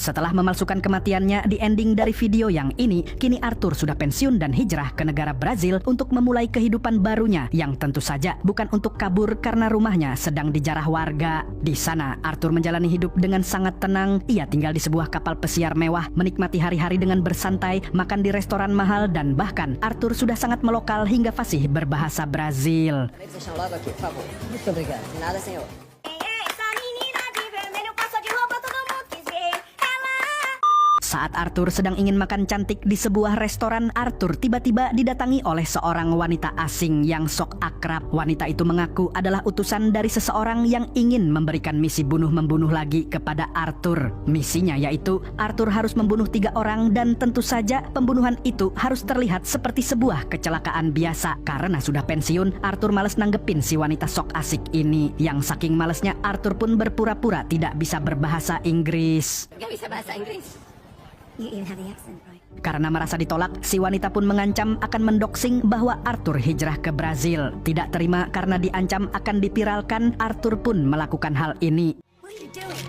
Setelah memalsukan kematiannya di ending dari video yang ini, kini Arthur sudah pensiun dan hijrah ke negara Brazil untuk memulai kehidupan barunya yang tentu saja bukan untuk kabur karena rumahnya sedang dijarah warga. Di sana, Arthur menjalani hidup dengan sangat tenang. Ia tinggal di sebuah kapal pesiar mewah, menikmati hari-hari dengan bersantai, makan di restoran mahal, dan bahkan Arthur sudah sangat melokal hingga fasih berbahasa Brazil. Saat Arthur sedang ingin makan cantik di sebuah restoran, Arthur tiba-tiba didatangi oleh seorang wanita asing yang sok akrab. Wanita itu mengaku adalah utusan dari seseorang yang ingin memberikan misi bunuh-membunuh lagi kepada Arthur. Misinya yaitu Arthur harus membunuh 3 orang dan tentu saja pembunuhan itu harus terlihat seperti sebuah kecelakaan biasa. Karena sudah pensiun, Arthur males nanggepin si wanita sok asik ini. Yang saking malesnya, Arthur pun berpura-pura tidak bisa berbahasa Inggris. Gak bisa bahasa Inggris. You have the accent, right? Karena merasa ditolak, si wanita pun mengancam akan mendoxing bahwa Arthur hijrah ke Brazil. Tidak terima karena diancam akan dipiralkan, Arthur pun melakukan hal ini. What are you doing?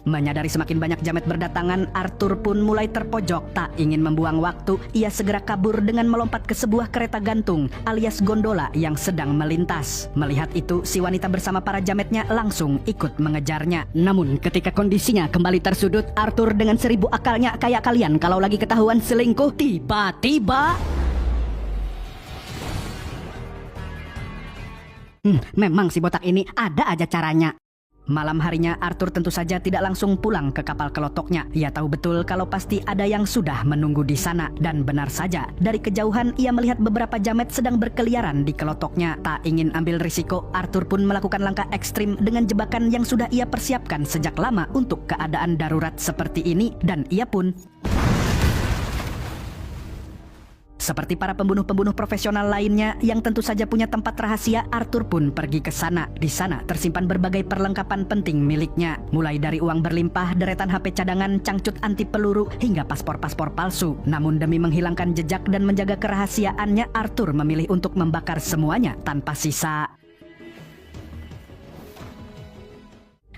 Menyadari semakin banyak jamet berdatangan, Arthur pun mulai terpojok. Tak ingin membuang waktu, ia segera kabur dengan melompat ke sebuah kereta gantung alias gondola yang sedang melintas. Melihat itu, si wanita bersama para jametnya langsung ikut mengejarnya. Namun ketika kondisinya kembali tersudut, Arthur dengan 1000 akalnya kayak kalian kalau lagi ketahuan selingkuh, tiba-tiba... memang si botak ini ada aja caranya. Malam harinya, Arthur tentu saja tidak langsung pulang ke kapal kelotoknya. Ia tahu betul kalau pasti ada yang sudah menunggu di sana. Dan benar saja, dari kejauhan ia melihat beberapa jamet sedang berkeliaran di kelotoknya. Tak ingin ambil risiko, Arthur pun melakukan langkah ekstrim dengan jebakan yang sudah ia persiapkan sejak lama untuk keadaan darurat seperti ini. Dan ia pun... seperti para pembunuh-pembunuh profesional lainnya yang tentu saja punya tempat rahasia, Arthur pun pergi ke sana. Di sana tersimpan berbagai perlengkapan penting miliknya, mulai dari uang berlimpah, deretan HP cadangan, cangcut anti peluru, hingga paspor-paspor palsu. Namun demi menghilangkan jejak dan menjaga kerahasiaannya, Arthur memilih untuk membakar semuanya tanpa sisa.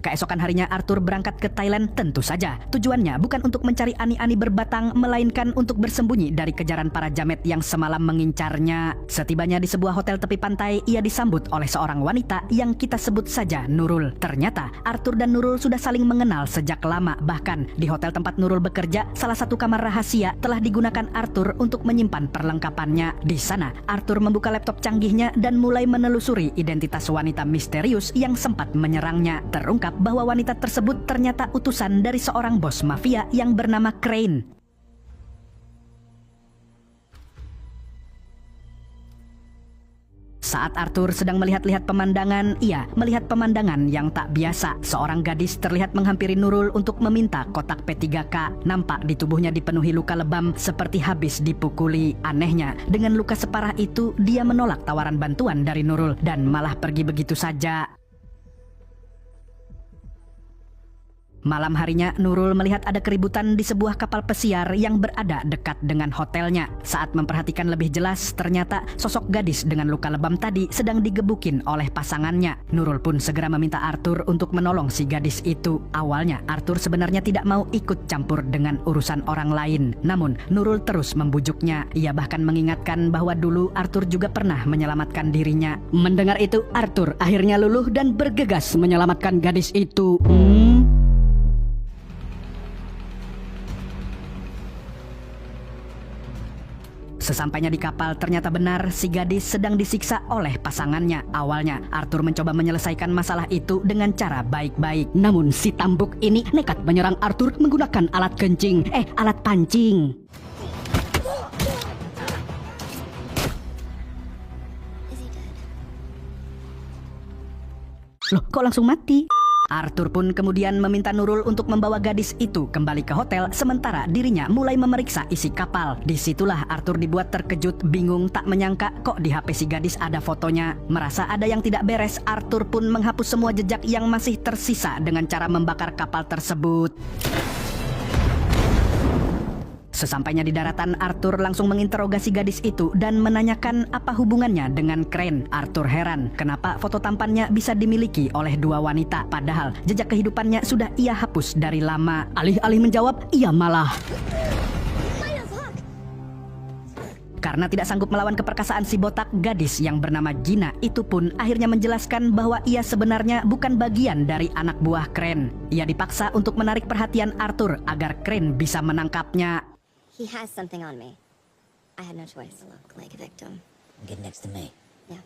Keesokan harinya Arthur berangkat ke Thailand. Tentu saja tujuannya bukan untuk mencari ani-ani berbatang, melainkan untuk bersembunyi dari kejaran para jamet yang semalam mengincarnya. Setibanya di sebuah hotel tepi pantai, ia disambut oleh seorang wanita yang kita sebut saja Nurul. Ternyata Arthur dan Nurul sudah saling mengenal sejak lama. Bahkan di hotel tempat Nurul bekerja, salah satu kamar rahasia telah digunakan Arthur untuk menyimpan perlengkapannya. Di sana Arthur membuka laptop canggihnya dan mulai menelusuri identitas wanita misterius yang sempat menyerangnya. Terungkap bahwa wanita tersebut ternyata utusan dari seorang bos mafia yang bernama Crane. Saat Arthur sedang melihat-lihat pemandangan, ia melihat pemandangan yang tak biasa. Seorang gadis terlihat menghampiri Nurul untuk meminta kotak P3K. Nampak di tubuhnya dipenuhi luka lebam seperti habis dipukuli. Anehnya, dengan luka separah itu, dia menolak tawaran bantuan dari Nurul dan malah pergi begitu saja. Malam harinya, Nurul melihat ada keributan di sebuah kapal pesiar yang berada dekat dengan hotelnya. Saat memperhatikan lebih jelas, ternyata sosok gadis dengan luka lebam tadi sedang digebukin oleh pasangannya. Nurul pun segera meminta Arthur untuk menolong si gadis itu. Awalnya, Arthur sebenarnya tidak mau ikut campur dengan urusan orang lain. Namun, Nurul terus membujuknya. Ia bahkan mengingatkan bahwa dulu Arthur juga pernah menyelamatkan dirinya. Mendengar itu, Arthur akhirnya luluh dan bergegas menyelamatkan gadis itu. Sesampainya di kapal, ternyata benar si gadis sedang disiksa oleh pasangannya. Awalnya, Arthur mencoba menyelesaikan masalah itu dengan cara baik-baik. Namun si tambuk ini nekat menyerang Arthur menggunakan alat kencing. Alat pancing. Loh, kok langsung mati? Arthur pun kemudian meminta Nurul untuk membawa gadis itu kembali ke hotel sementara dirinya mulai memeriksa isi kapal. Disitulah Arthur dibuat terkejut, bingung, tak menyangka kok di HP si gadis ada fotonya. Merasa ada yang tidak beres, Arthur pun menghapus semua jejak yang masih tersisa dengan cara membakar kapal tersebut. Sesampainya di daratan, Arthur langsung menginterogasi gadis itu dan menanyakan apa hubungannya dengan Crane. Arthur heran kenapa foto tampannya bisa dimiliki oleh dua wanita, padahal jejak kehidupannya sudah ia hapus dari lama. Alih-alih menjawab, ia malah karena tidak sanggup melawan keperkasaan si botak, gadis yang bernama Gina itu pun akhirnya menjelaskan bahwa ia sebenarnya bukan bagian dari anak buah Crane. Ia dipaksa untuk menarik perhatian Arthur agar Crane bisa menangkapnya. He has something on me. I had no choice. Look like a victim. Get next to me. Yeah.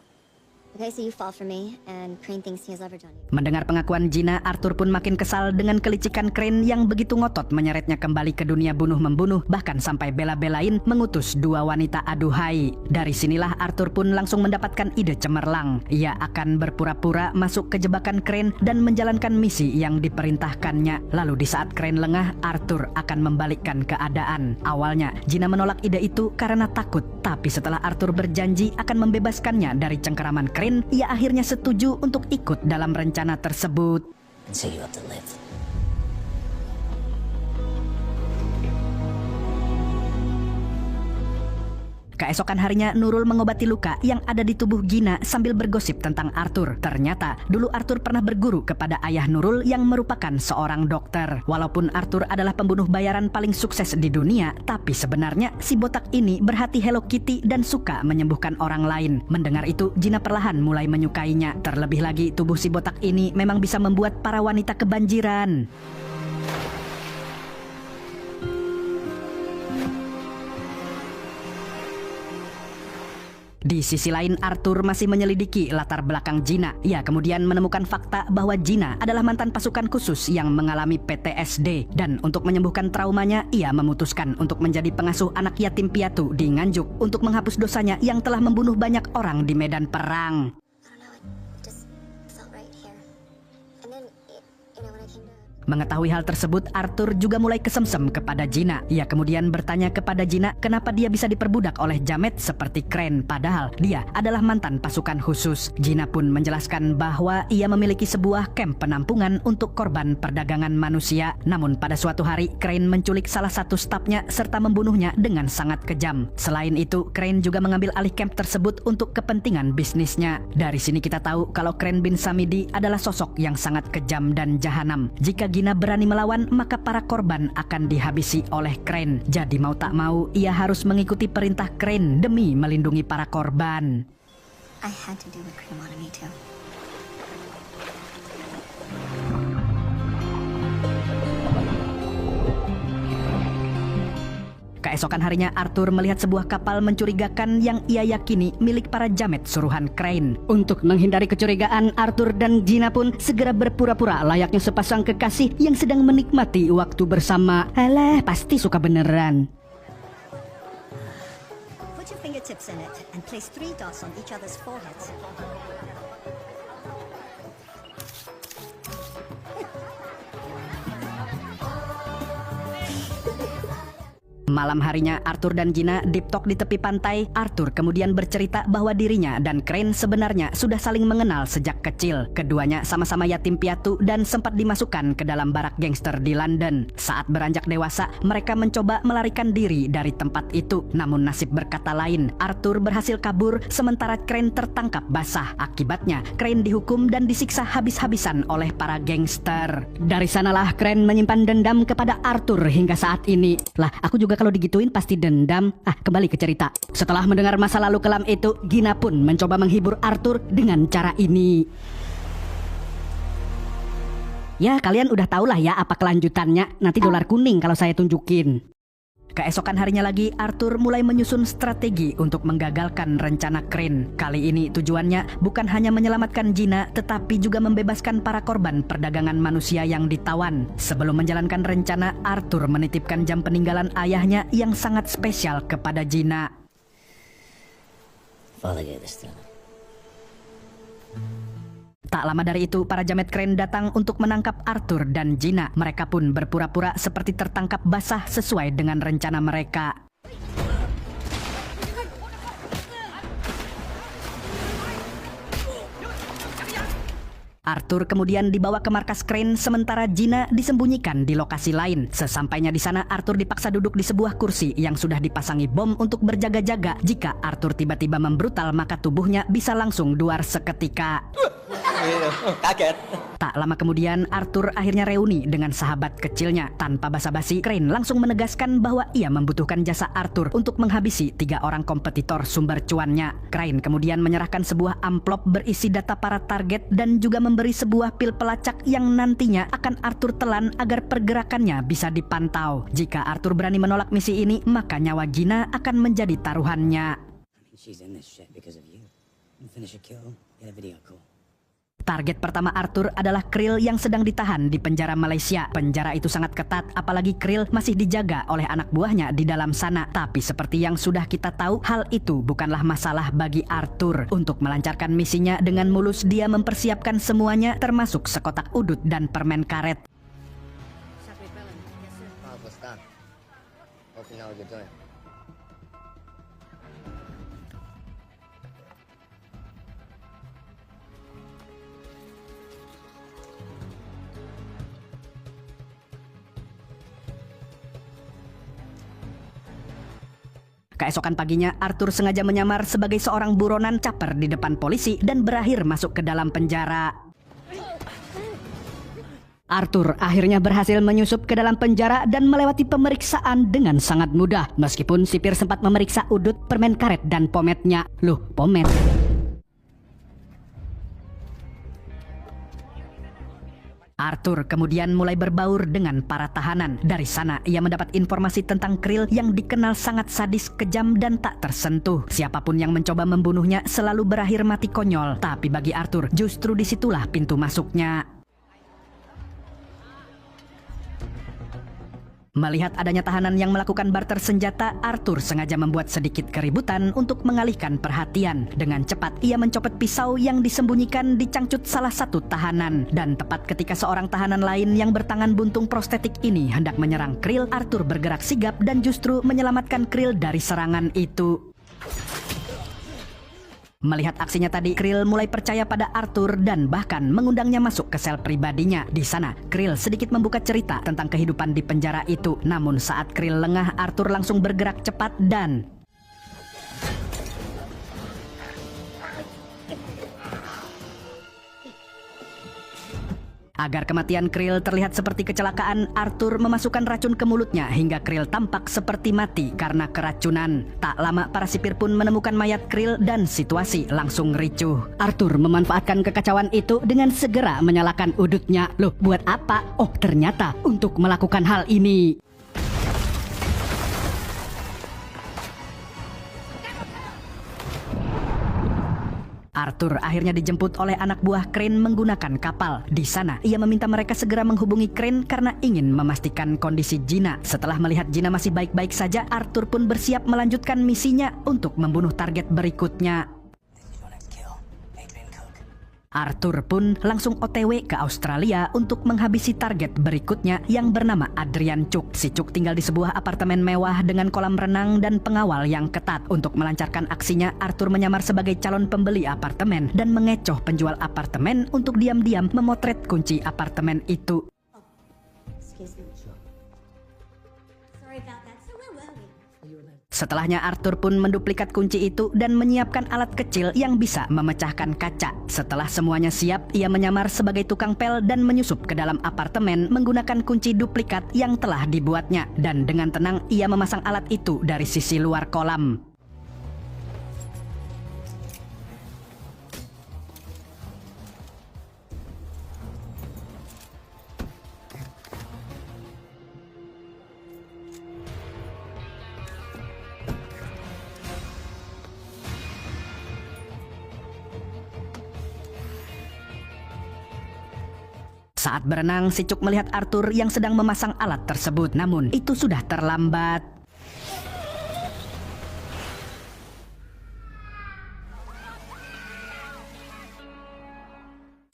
Okay, so you fall for me, and Crane thinks he has leverage on you. Mendengar pengakuan Gina, Arthur pun makin kesal dengan kelicikan Crane yang begitu ngotot menyeretnya kembali ke dunia bunuh-membunuh, bahkan sampai bela-belain mengutus dua wanita aduhai. Dari sinilah Arthur pun langsung mendapatkan ide cemerlang. Ia akan berpura-pura masuk ke jebakan Crane dan menjalankan misi yang diperintahkannya. Lalu di saat Crane lengah, Arthur akan membalikkan keadaan. Awalnya Gina menolak ide itu karena takut, tapi setelah Arthur berjanji akan membebaskannya dari cengkeraman Crane, ia akhirnya setuju untuk ikut dalam rencana tersebut. And so you have to live. Keesokan harinya, Nurul mengobati luka yang ada di tubuh Gina sambil bergosip tentang Arthur. Ternyata, dulu Arthur pernah berguru kepada ayah Nurul yang merupakan seorang dokter. Walaupun Arthur adalah pembunuh bayaran paling sukses di dunia, tapi sebenarnya si botak ini berhati Hello Kitty dan suka menyembuhkan orang lain. Mendengar itu, Gina perlahan mulai menyukainya. Terlebih lagi, tubuh si botak ini memang bisa membuat para wanita kebanjiran. Di sisi lain, Arthur masih menyelidiki latar belakang Gina. Ia kemudian menemukan fakta bahwa Gina adalah mantan pasukan khusus yang mengalami PTSD. Dan untuk menyembuhkan traumanya, ia memutuskan untuk menjadi pengasuh anak yatim piatu di Nganjuk untuk menghapus dosanya yang telah membunuh banyak orang di medan perang. I don't know, it just felt right here. And then, when I came to... Mengetahui hal tersebut, Arthur juga mulai kesemsem kepada Gina. Ia kemudian bertanya kepada Gina kenapa dia bisa diperbudak oleh jamet seperti Crane, padahal dia adalah mantan pasukan khusus. Gina pun menjelaskan bahwa ia memiliki sebuah kamp penampungan untuk korban perdagangan manusia. Namun pada suatu hari, Crane menculik salah satu stafnya serta membunuhnya dengan sangat kejam. Selain itu, Crane juga mengambil alih kamp tersebut untuk kepentingan bisnisnya. Dari sini kita tahu kalau Crane bin Samidi adalah sosok yang sangat kejam dan jahanam. Jika Gina berani melawan, maka para korban akan dihabisi oleh Crane. Jadi mau tak mau, ia harus mengikuti perintah Crane demi melindungi para korban. I had to do what Crane wanted me to. Keesokan harinya, Arthur melihat sebuah kapal mencurigakan yang ia yakini milik para jamet suruhan Crane. Untuk menghindari kecurigaan, Arthur dan Gina pun segera berpura-pura layaknya sepasang kekasih yang sedang menikmati waktu bersama. Alah, pasti suka beneran. Put your fingertips in it and place 3 dots on each other's foreheads. Malam harinya, Arthur dan Gina deep talk di tepi pantai. Arthur kemudian bercerita bahwa dirinya dan Crane sebenarnya sudah saling mengenal sejak kecil. Keduanya sama-sama yatim piatu dan sempat dimasukkan ke dalam barak gangster di London. Saat beranjak dewasa, mereka mencoba melarikan diri dari tempat itu. Namun nasib berkata lain. Arthur berhasil kabur sementara Crane tertangkap basah. Akibatnya, Crane dihukum dan disiksa habis-habisan oleh para gangster. Dari sanalah Crane menyimpan dendam kepada Arthur hingga saat ini. Lah, aku juga kalau digituin pasti dendam. Kembali ke cerita. Setelah mendengar masa lalu kelam itu, Gina pun mencoba menghibur Arthur dengan cara ini. Ya, kalian udah tau lah ya apa kelanjutannya. Nanti dolar kuning kalau saya tunjukin. Keesokan harinya lagi, Arthur mulai menyusun strategi untuk menggagalkan rencana Crane. Kali ini tujuannya bukan hanya menyelamatkan Gina, tetapi juga membebaskan para korban perdagangan manusia yang ditawan. Sebelum menjalankan rencana, Arthur menitipkan jam peninggalan ayahnya yang sangat spesial kepada Gina. Father gave this to me. Tak lama dari itu, para Jamet Crane datang untuk menangkap Arthur dan Gina. Mereka pun berpura-pura seperti tertangkap basah sesuai dengan rencana mereka. Arthur kemudian dibawa ke markas Crane sementara Gina disembunyikan di lokasi lain. Sesampainya di sana, Arthur dipaksa duduk di sebuah kursi yang sudah dipasangi bom untuk berjaga-jaga. Jika Arthur tiba-tiba membrutal, maka tubuhnya bisa langsung duar seketika. Kaget. Tak lama kemudian, Arthur akhirnya reuni dengan sahabat kecilnya. Tanpa basa-basi, Crane langsung menegaskan bahwa ia membutuhkan jasa Arthur untuk menghabisi 3 orang kompetitor sumber cuannya. Crane kemudian menyerahkan sebuah amplop berisi data para target dan juga memberi sebuah pil pelacak yang nantinya akan Arthur telan agar pergerakannya bisa dipantau. Jika Arthur berani menolak misi ini, maka nyawa Gina akan menjadi taruhannya. She's in this shit because of you. Finish a kill, get a video call. Target pertama Arthur adalah Krill yang sedang ditahan di penjara Malaysia. Penjara itu sangat ketat, apalagi Krill masih dijaga oleh anak buahnya di dalam sana. Tapi seperti yang sudah kita tahu, hal itu bukanlah masalah bagi Arthur. Untuk melancarkan misinya dengan mulus, dia mempersiapkan semuanya termasuk sekotak udut dan permen karet. What's that? Hope you know what you're doing. Keesokan paginya, Arthur sengaja menyamar sebagai seorang buronan caper di depan polisi dan berakhir masuk ke dalam penjara. Arthur akhirnya berhasil menyusup ke dalam penjara dan melewati pemeriksaan dengan sangat mudah. Meskipun sipir sempat memeriksa udut, permen karet, dan pometnya. Loh, pomet? Arthur kemudian mulai berbaur dengan para tahanan. Dari sana, ia mendapat informasi tentang Krill yang dikenal sangat sadis, kejam, dan tak tersentuh. Siapapun yang mencoba membunuhnya selalu berakhir mati konyol. Tapi bagi Arthur, justru disitulah pintu masuknya. Melihat adanya tahanan yang melakukan barter senjata, Arthur sengaja membuat sedikit keributan untuk mengalihkan perhatian. Dengan cepat, ia mencopet pisau yang disembunyikan di cangcut salah satu tahanan. Dan tepat ketika seorang tahanan lain yang bertangan buntung prostetik ini hendak menyerang Krill, Arthur bergerak sigap dan justru menyelamatkan Krill dari serangan itu. Melihat aksinya tadi, Krill mulai percaya pada Arthur dan bahkan mengundangnya masuk ke sel pribadinya. Di sana, Krill sedikit membuka cerita tentang kehidupan di penjara itu. Namun saat Krill lengah, Arthur langsung bergerak cepat dan agar kematian Krill terlihat seperti kecelakaan, Arthur memasukkan racun ke mulutnya hingga Krill tampak seperti mati karena keracunan. Tak lama, para sipir pun menemukan mayat Krill dan situasi langsung ricuh. Arthur memanfaatkan kekacauan itu dengan segera menyalakan udutnya. Loh, buat apa? Oh, ternyata untuk melakukan hal ini. Arthur akhirnya dijemput oleh anak buah Crane menggunakan kapal. Di sana, ia meminta mereka segera menghubungi Crane karena ingin memastikan kondisi Gina. Setelah melihat Gina masih baik-baik saja, Arthur pun bersiap melanjutkan misinya untuk membunuh target berikutnya. Arthur pun langsung OTW ke Australia untuk menghabisi target berikutnya yang bernama Adrian Chuk. Si Chuk tinggal di sebuah apartemen mewah dengan kolam renang dan pengawal yang ketat. Untuk melancarkan aksinya, Arthur menyamar sebagai calon pembeli apartemen dan mengecoh penjual apartemen untuk diam-diam memotret kunci apartemen itu. Excuse me. Sorry about that. So where were we? Setelahnya, Arthur pun menduplikat kunci itu dan menyiapkan alat kecil yang bisa memecahkan kaca. Setelah semuanya siap, ia menyamar sebagai tukang pel dan menyusup ke dalam apartemen menggunakan kunci duplikat yang telah dibuatnya. Dan dengan tenang, ia memasang alat itu dari sisi luar kolam. Saat berenang, si Chuk melihat Arthur yang sedang memasang alat tersebut. Namun, itu sudah terlambat.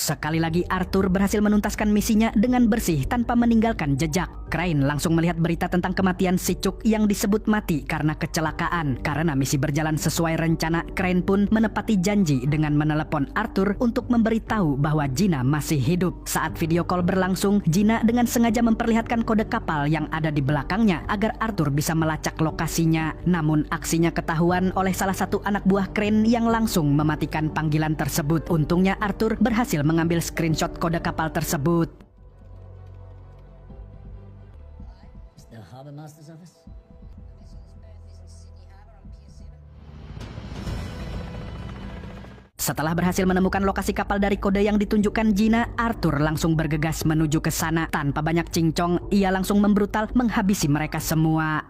Sekali lagi Arthur berhasil menuntaskan misinya dengan bersih tanpa meninggalkan jejak. Crane langsung melihat berita tentang kematian si Cuk yang disebut mati karena kecelakaan. Karena misi berjalan sesuai rencana, Crane pun menepati janji dengan menelepon Arthur untuk memberitahu bahwa Gina masih hidup. Saat video call berlangsung, Gina dengan sengaja memperlihatkan kode kapal yang ada di belakangnya agar Arthur bisa melacak lokasinya. Namun aksinya ketahuan oleh salah satu anak buah Crane yang langsung mematikan panggilan tersebut. Untungnya Arthur berhasil mengambil screenshot kode kapal tersebut. It's the Harbor Master's office? Setelah berhasil menemukan lokasi kapal dari kode yang ditunjukkan Gina, Arthur langsung bergegas menuju ke sana. Tanpa banyak cincong, ia langsung membrutal menghabisi mereka semua.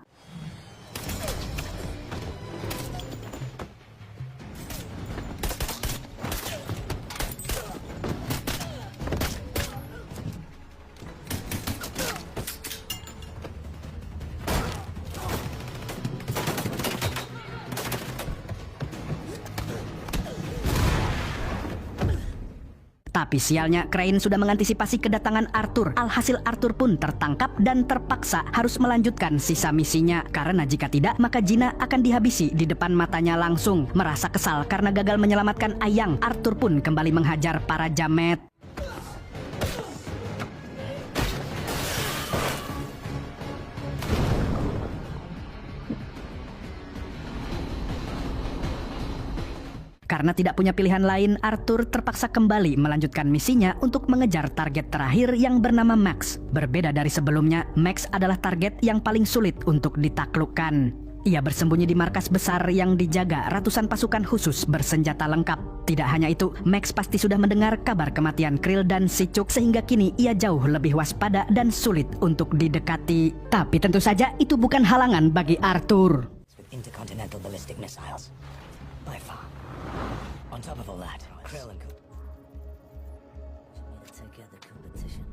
Tapi sialnya, Crane sudah mengantisipasi kedatangan Arthur. Alhasil Arthur pun tertangkap dan terpaksa harus melanjutkan sisa misinya. Karena jika tidak, maka Gina akan dihabisi di depan matanya langsung. Merasa kesal karena gagal menyelamatkan Ayang, Arthur pun kembali menghajar para jamet. Karena tidak punya pilihan lain, Arthur terpaksa kembali melanjutkan misinya untuk mengejar target terakhir yang bernama Max. Berbeda dari sebelumnya, Max adalah target yang paling sulit untuk ditaklukkan. Ia bersembunyi di markas besar yang dijaga ratusan pasukan khusus bersenjata lengkap. Tidak hanya itu, Max pasti sudah mendengar kabar kematian Krill dan si Cuk sehingga kini ia jauh lebih waspada dan sulit untuk didekati. Tapi tentu saja itu bukan halangan bagi Arthur. With intercontinental ballistic missiles. By far. On top of all that, Krill and Coop. Together competition.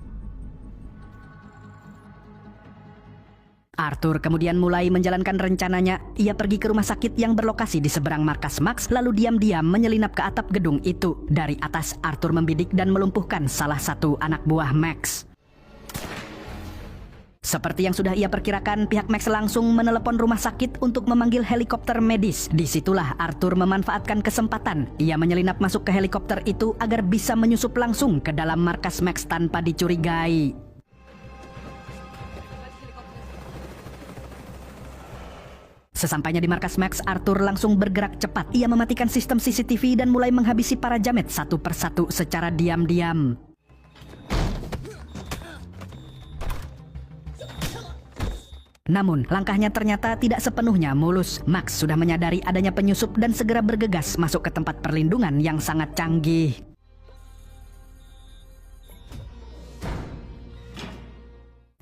Arthur kemudian mulai menjalankan rencananya. Ia pergi ke rumah sakit yang berlokasi di seberang markas Max, lalu diam-diam menyelinap ke atap gedung itu. Dari atas, Arthur membidik dan melumpuhkan salah satu anak buah Max. Seperti yang sudah ia perkirakan, pihak Max langsung menelepon rumah sakit untuk memanggil helikopter medis. Disitulah Arthur memanfaatkan kesempatan. Ia menyelinap masuk ke helikopter itu agar bisa menyusup langsung ke dalam markas Max tanpa dicurigai. Sesampainya di markas Max, Arthur langsung bergerak cepat. Ia mematikan sistem CCTV dan mulai menghabisi para jamet satu persatu secara diam-diam. Namun, langkahnya ternyata tidak sepenuhnya mulus. Max sudah menyadari adanya penyusup dan segera bergegas masuk ke tempat perlindungan yang sangat canggih.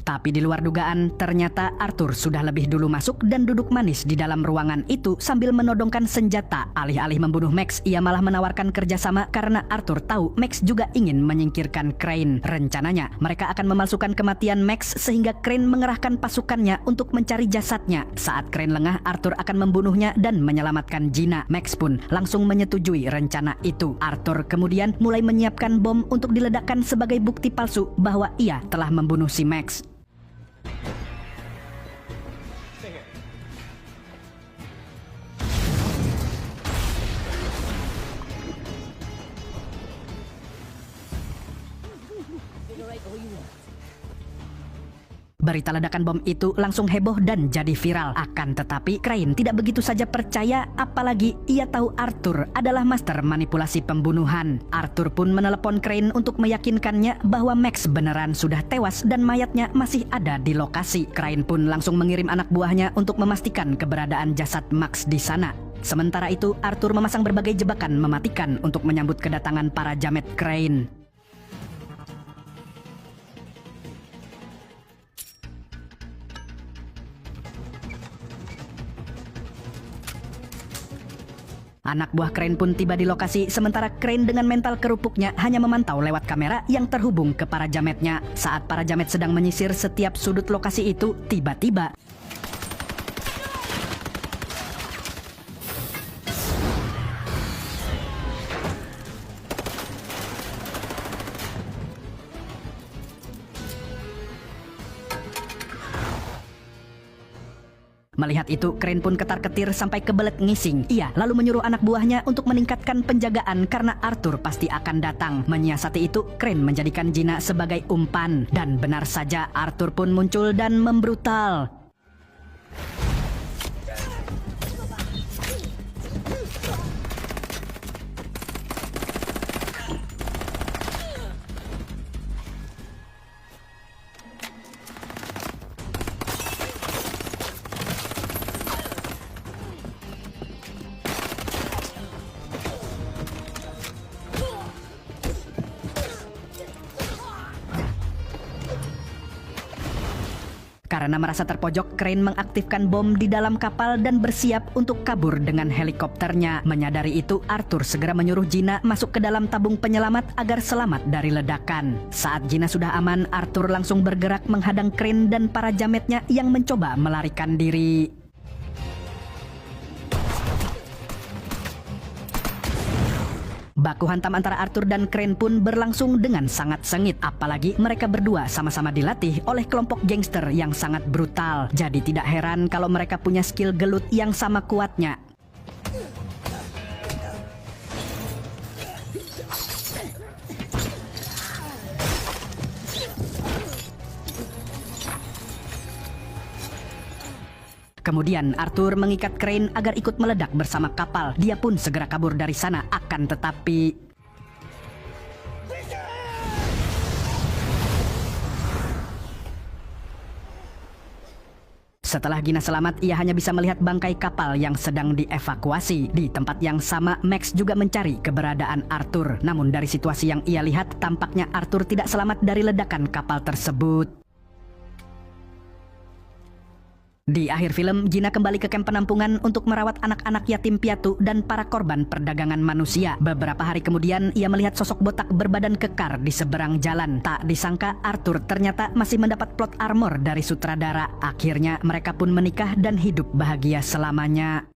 Tapi di luar dugaan, ternyata Arthur sudah lebih dulu masuk dan duduk manis di dalam ruangan itu sambil menodongkan senjata. Alih-alih membunuh Max, ia malah menawarkan kerjasama karena Arthur tahu Max juga ingin menyingkirkan Crane. Rencananya, mereka akan memalsukan kematian Max sehingga Crane mengerahkan pasukannya untuk mencari jasadnya. Saat Crane lengah, Arthur akan membunuhnya dan menyelamatkan Gina. Max pun langsung menyetujui rencana itu. Arthur kemudian mulai menyiapkan bom untuk diledakkan sebagai bukti palsu bahwa ia telah membunuh si Max. Berita ledakan bom itu langsung heboh dan jadi viral. Akan tetapi, Crane tidak begitu saja percaya, apalagi ia tahu Arthur adalah master manipulasi pembunuhan. Arthur pun menelepon Crane untuk meyakinkannya bahwa Max beneran sudah tewas dan mayatnya masih ada di lokasi. Crane pun langsung mengirim anak buahnya untuk memastikan keberadaan jasad Max di sana. Sementara itu, Arthur memasang berbagai jebakan mematikan untuk menyambut kedatangan para jamet Crane. Anak buah Crane pun tiba di lokasi, sementara Crane dengan mental kerupuknya hanya memantau lewat kamera yang terhubung ke para jametnya. Saat para jamet sedang menyisir setiap sudut lokasi itu, tiba-tiba Melihat itu, Crane pun ketar-ketir sampai kebelet ngising. Ia lalu menyuruh anak buahnya untuk meningkatkan penjagaan karena Arthur pasti akan datang. Menyiasati itu, Crane menjadikan Gina sebagai umpan. Dan benar saja, Arthur pun muncul dan membrutal. Karena merasa terpojok, Crane mengaktifkan bom di dalam kapal dan bersiap untuk kabur dengan helikopternya. Menyadari itu, Arthur segera menyuruh Gina masuk ke dalam tabung penyelamat agar selamat dari ledakan. Saat Gina sudah aman, Arthur langsung bergerak menghadang Crane dan para jametnya yang mencoba melarikan diri. Baku hantam antara Arthur dan Crane pun berlangsung dengan sangat sengit. Apalagi mereka berdua sama-sama dilatih oleh kelompok gangster yang sangat brutal. Jadi tidak heran kalau mereka punya skill gelut yang sama kuatnya. Kemudian Arthur mengikat Crane agar ikut meledak bersama kapal. Dia pun segera kabur dari sana, akan tetapi setelah Gina selamat, ia hanya bisa melihat bangkai kapal yang sedang dievakuasi. Di tempat yang sama, Max juga mencari keberadaan Arthur. Namun dari situasi yang ia lihat, tampaknya Arthur tidak selamat dari ledakan kapal tersebut. Di akhir film, Gina kembali ke kamp penampungan untuk merawat anak-anak yatim piatu dan para korban perdagangan manusia. Beberapa hari kemudian, ia melihat sosok botak berbadan kekar di seberang jalan. Tak disangka, Arthur ternyata masih mendapat plot armor dari sutradara. Akhirnya, mereka pun menikah dan hidup bahagia selamanya.